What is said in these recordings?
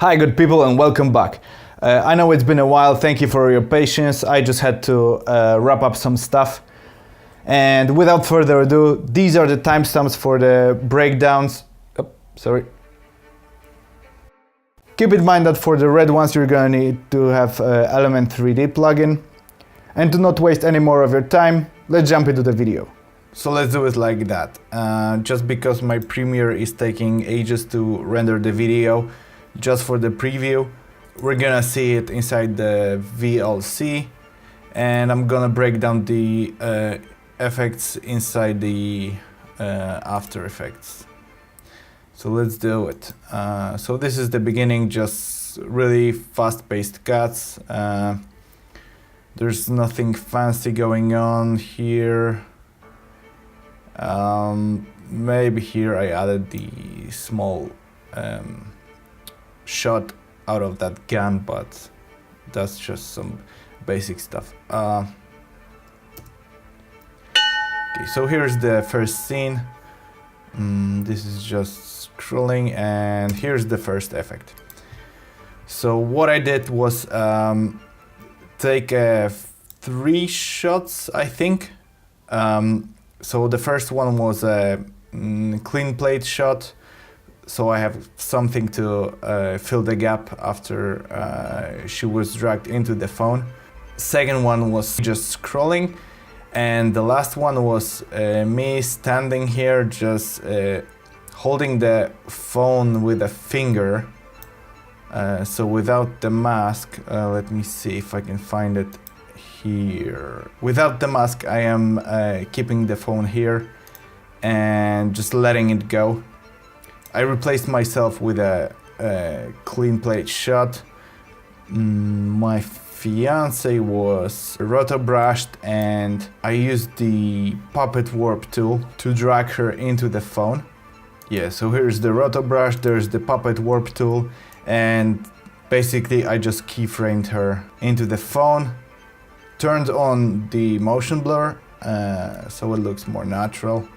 Hi good people and welcome back. I know it's been a while, thank you for your patience. I just had to wrap up some stuff. And without further ado, these are the timestamps for the breakdowns. Sorry. Keep in mind that for the red ones you're gonna need to have Element 3D plugin. And to not waste any more of your time, let's jump into the video. So let's do it like that. Just because my Premiere is taking ages to render the video, just for the preview, we're gonna see it inside the VLC, and I'm gonna break down the effects inside the After Effects. So let's do it. So this is the beginning, just really fast-paced cuts. There's nothing fancy going on here. Maybe here I added the small shot out of that gun, but that's just some basic stuff. Okay, so here's the first scene. This is just scrolling, and here's the first effect. So what I did was take 3 shots, I think. So the first one was a clean plate shot, so I have something to fill the gap after she was dragged into the phone. Second one was just scrolling, and the last one was me standing here just holding the phone with a finger, so without the mask. Let me see if I can find it here. Without the mask I am keeping the phone here and just letting it go. I replaced myself with a clean plate shot. My fiance was roto brushed, and I used the puppet warp tool to drag her into the phone. Yeah, so here's the roto brush, there's the puppet warp tool, and basically I just keyframed her into the phone, turned on the motion blur so it looks more natural,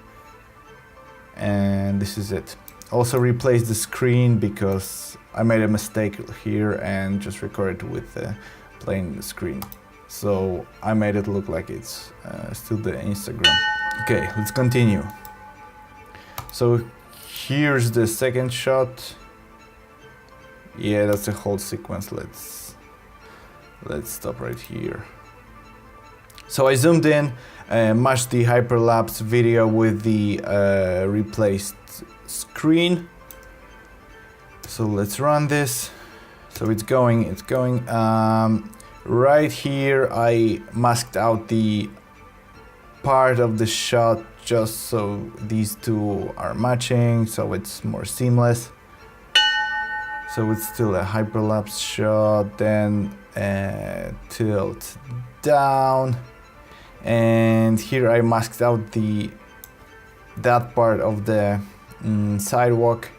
and this is it. Also replaced the screen because I made a mistake here and just recorded with the plain screen. So I made it look like it's still the Instagram. Okay, let's continue. So here's the second shot. Yeah, that's the whole sequence. Let's stop right here. So I zoomed in, matched the hyperlapse video with the replaced screen. So let's run this. So it's going. Right here I masked out the part of the shot just so these two are matching, so it's more seamless. So it's still a hyperlapse shot, then tilt down, and here I masked out that part of the sidewalk.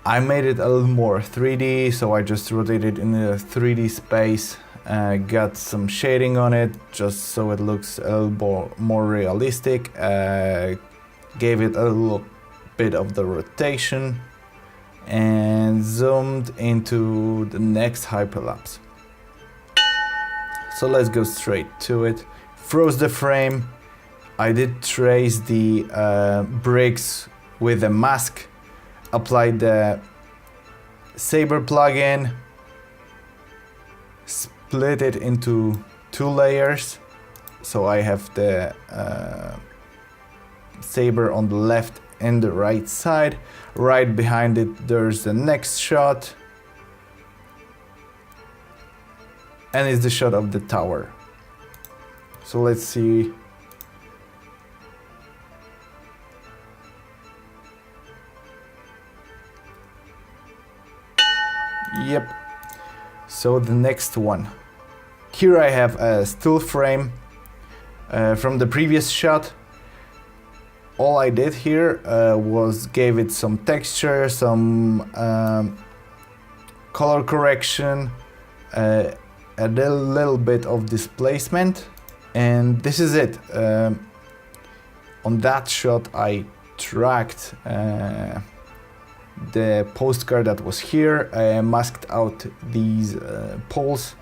I made it a little more 3D, so I just rotated in a 3D space, got some shading on it just so it looks a little more realistic, gave it a little bit of the rotation, and zoomed into the next hyperlapse. So let's go straight to it. Froze the frame. I did trace the bricks with a mask, applied the Saber plugin, split it into 2 layers. So I have the Saber on the left and the right side. Right behind it there's the next shot, and it's the shot of the tower. So let's see. Yep. So the next one. Here I have a still frame from the previous shot. All I did here was gave it some texture, some color correction, a little bit of displacement, and this is it. On that shot I tracked the postcard that was here. I masked out these poles,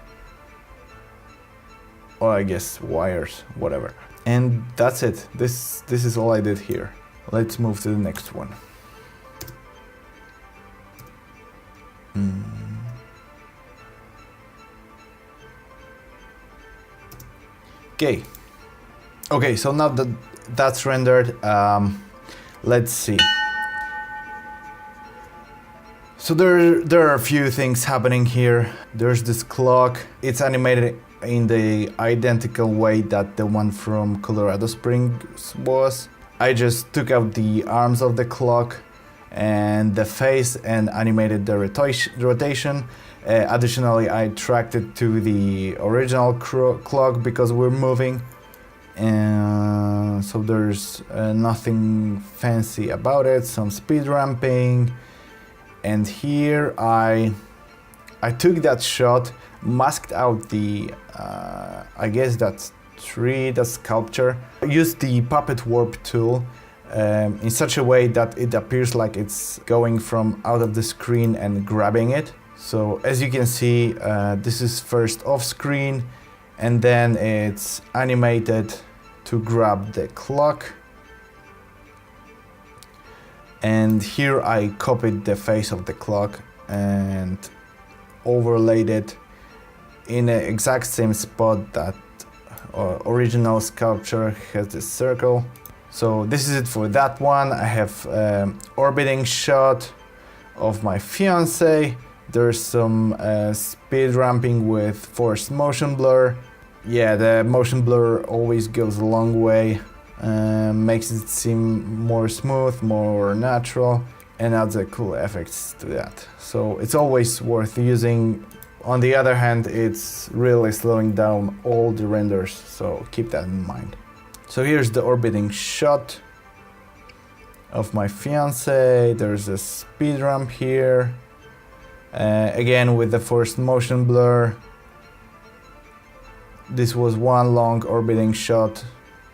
or I guess wires, whatever. And that's it. This is all I did here. Let's move to the next one. Okay, so now that that's rendered, let's see. So there are a few things happening here. There's this clock. It's animated in the identical way that the one from Colorado Springs was. I just took out the arms of the clock and the face and animated the rotation. Additionally, I tracked it to the original clock because we're moving. So there's nothing fancy about it, some speed ramping. And here I took that shot, masked out the, I guess that's tree, that sculpture. I used the puppet warp tool in such a way that it appears like it's going from out of the screen and grabbing it. So as you can see, this is first off screen and then it's animated to grab the clock. And here I copied the face of the clock and overlaid it in the exact same spot that original sculpture has this circle. So this is it for that one. I have orbiting shot of my fiance. There's some speed ramping with forced motion blur. Yeah, the motion blur always goes a long way, makes it seem more smooth, more natural, and adds a cool effects to that. So it's always worth using. On the other hand, it's really slowing down all the renders, so keep that in mind. So here's the orbiting shot of my fiance. There's a speed ramp here. Again with the forced motion blur. This was one long orbiting shot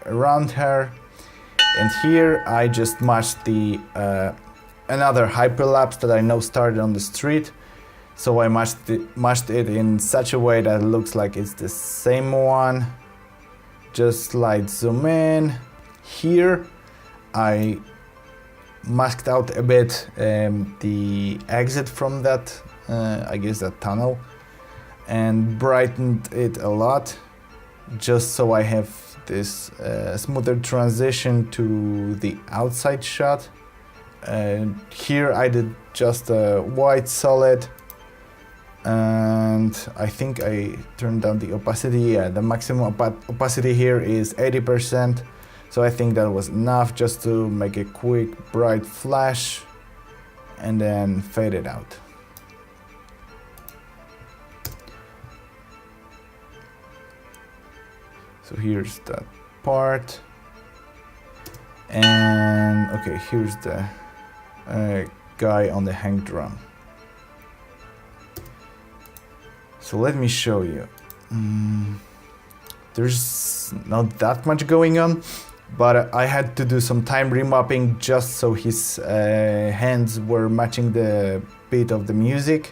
around her. And here I just matched the another hyperlapse that I know started on the street. So I matched it in such a way that it looks like it's the same one. Just like zoom in. Here I masked out a bit the exit from that, I guess that tunnel, and brightened it a lot, just so I have this smoother transition to the outside shot. Here I did just a white solid, and I think I turned down the opacity. Yeah, the maximum opacity here is 80%. So I think that was enough just to make a quick bright flash and then fade it out. So here's that part. And okay, here's the guy on the Hangdrum. So let me show you. There's not that much going on, but I had to do some time remapping just so his hands were matching the beat of the music,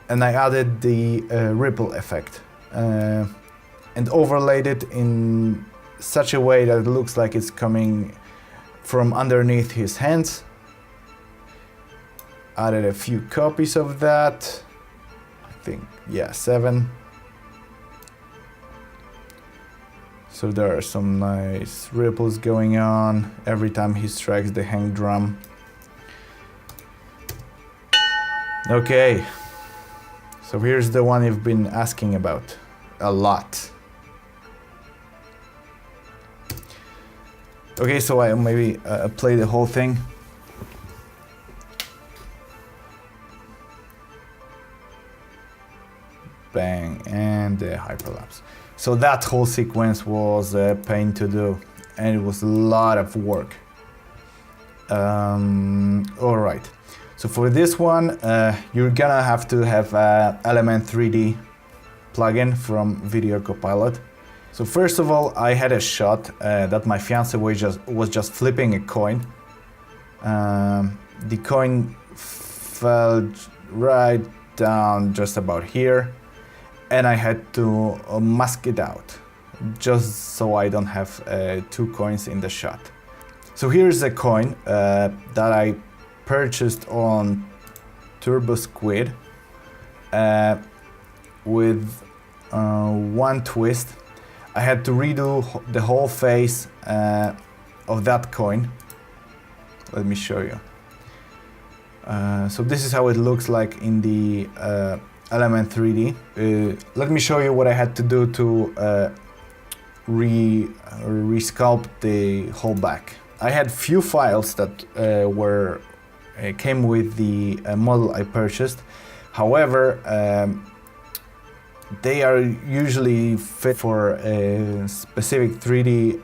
and I added the ripple effect and overlaid it in such a way that it looks like it's coming from underneath his hands. Added a few copies of that, I think, yeah, 7. So there are some nice ripples going on every time he strikes the Hangdrum. Okay, so here's the one you've been asking about a lot. Okay, so I maybe play the whole thing. Bang, and the hyperlapse. So that whole sequence was a pain to do, and it was a lot of work. All right, so for this one, you're gonna have to have Element 3D plugin from Video Copilot. So first of all, I had a shot that my fiance was just flipping a coin. The coin fell right down just about here, and I had to mask it out just so I don't have 2 coins in the shot. So here's a coin that I purchased on Turbo Squid with one twist. I had to redo the whole face of that coin. Let me show you. So this is how it looks like in the Element 3D. Let me show you what I had to do to resculpt the whole back. I had few files that came with the model I purchased. However, they are usually fit for a specific 3D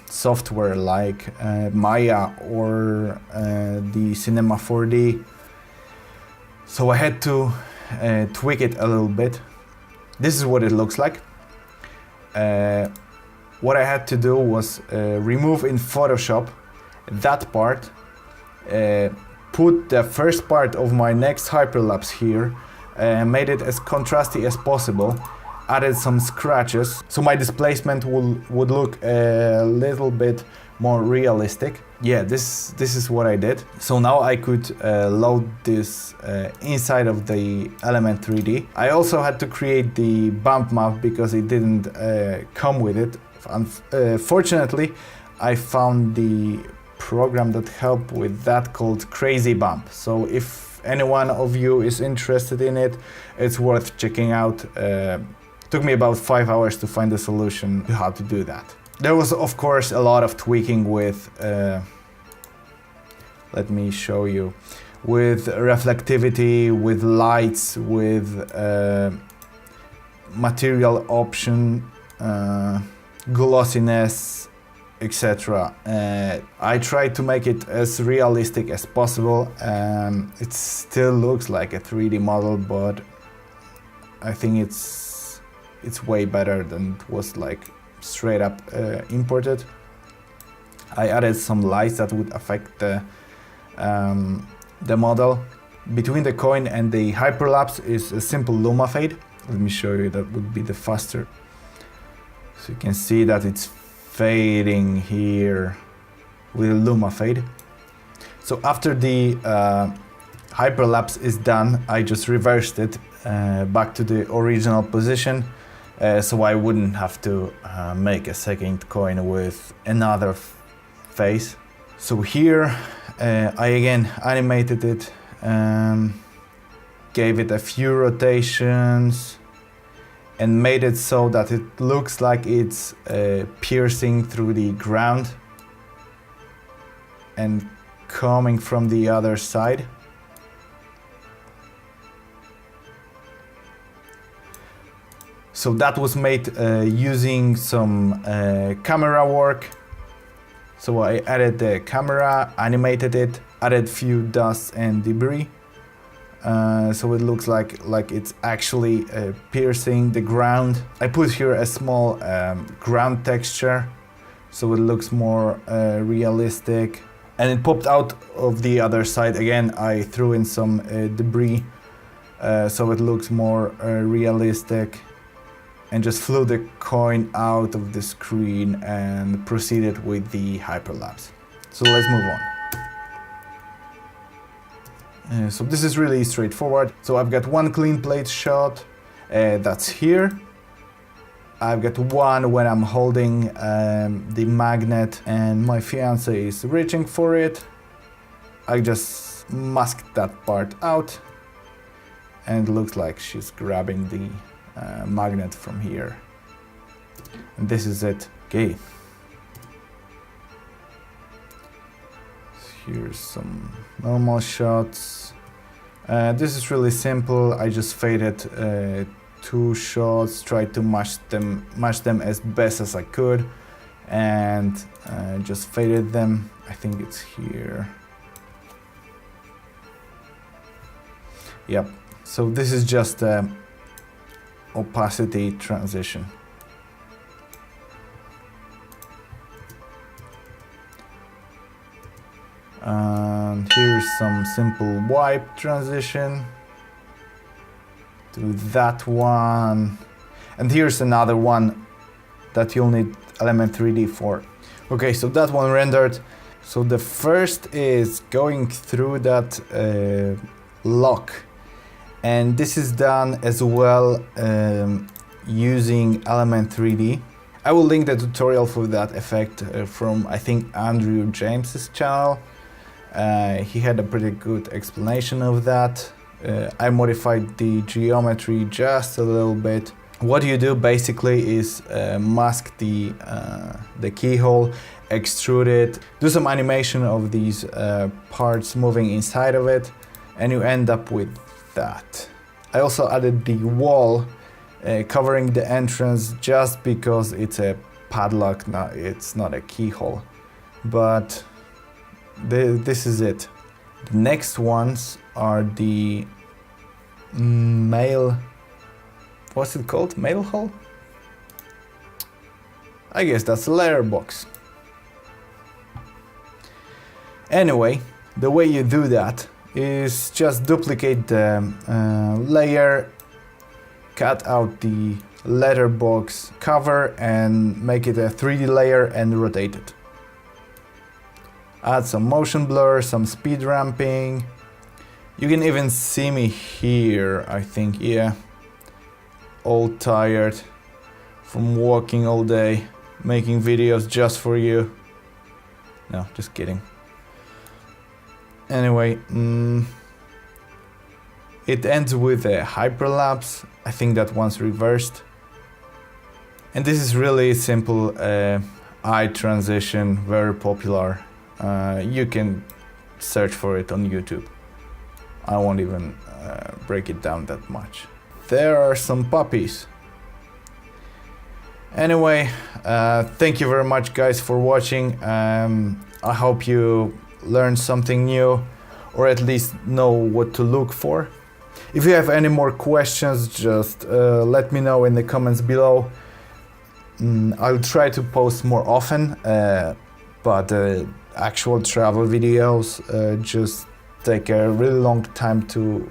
software like Maya or the Cinema 4D. So I had to tweak it a little bit. This is what it looks like. What I had to do was remove in Photoshop that part, put the first part of my next hyperlapse here, made it as contrasty as possible, added some scratches so my displacement would look a little bit more realistic. Yeah, this is what I did. So now I could load this inside of the Element 3D. I also had to create the bump map because it didn't come with it. Fortunately, I found the program that helped with that called Crazy Bump. So if any one of you is interested in it, it's worth checking out. Took me about 5 hours to find a solution to how to do that. There was of course a lot of tweaking with, let me show you, with reflectivity, with lights, with material option, glossiness, etc. I tried to make it as realistic as possible. It still looks like a 3D model, but I think it's way better than it was like straight up imported. I added some lights that would affect the model. Between the coin and the hyperlapse is a simple luma fade. Let me show you, that would be the faster. So you can see that it's fading here with a luma fade. So after the hyperlapse is done, I just reversed it back to the original position, so I wouldn't have to make a second coin with another face. So here I again animated it, gave it a few rotations, and made it so that it looks like it's piercing through the ground and coming from the other side. So that was made using some camera work. So I added the camera, animated it, added few dust and debris. So it looks like it's actually piercing the ground. I put here a small ground texture, so it looks more realistic. And it popped out of the other side. Again, I threw in some debris, so it looks more realistic. And just flew the coin out of the screen and proceeded with the hyperlapse. So let's move on. So this is really straightforward. So I've got one clean plate shot, that's here. I've got one when I'm holding the magnet and my fiance is reaching for it. I just masked that part out and it looks like she's grabbing the magnet from here. And this is it. Okay. Here's some normal shots. This is really simple. I just faded 2 shots, tried to match them as best as I could, and just faded them. I think it's here. Yep. So this is just opacity transition. And here's some simple wipe transition to that one. And here's another one that you'll need element 3D for. Okay, so that one rendered. So the first is going through that lock. And this is done as well using element 3D. I will link the tutorial for that effect from, I think, Andrew James's channel. He had a pretty good explanation of that. I modified the geometry just a little bit. What you do basically is mask the keyhole, extrude it, do some animation of these parts moving inside of it, and you end up with that. I also added the wall covering the entrance just because it's a padlock, it's not a keyhole. But this is it. The next ones are the what's it called? Manhole? I guess that's a letterbox. Anyway, the way you do that is just duplicate the layer, cut out the letterbox cover and make it a 3D layer and rotate it. Add some motion blur, some speed ramping. You can even see me here, I think, yeah. All tired from walking all day, making videos just for you. No, just kidding. Anyway, it ends with a hyperlapse. I think that one's reversed. And this is really simple eye transition, very popular. You can search for it on YouTube. I won't even break it down that much. There are some puppies. Anyway, thank you very much guys for watching. I hope you learned something new, or at least know what to look for. If you have any more questions, just let me know in the comments below. I'll try to post more often, but actual travel videos just take a really long time to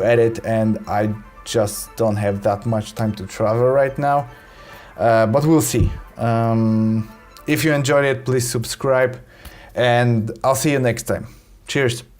edit, and I just don't have that much time to travel right now. But we'll see. If you enjoyed it, please subscribe, and I'll see you next time. Cheers.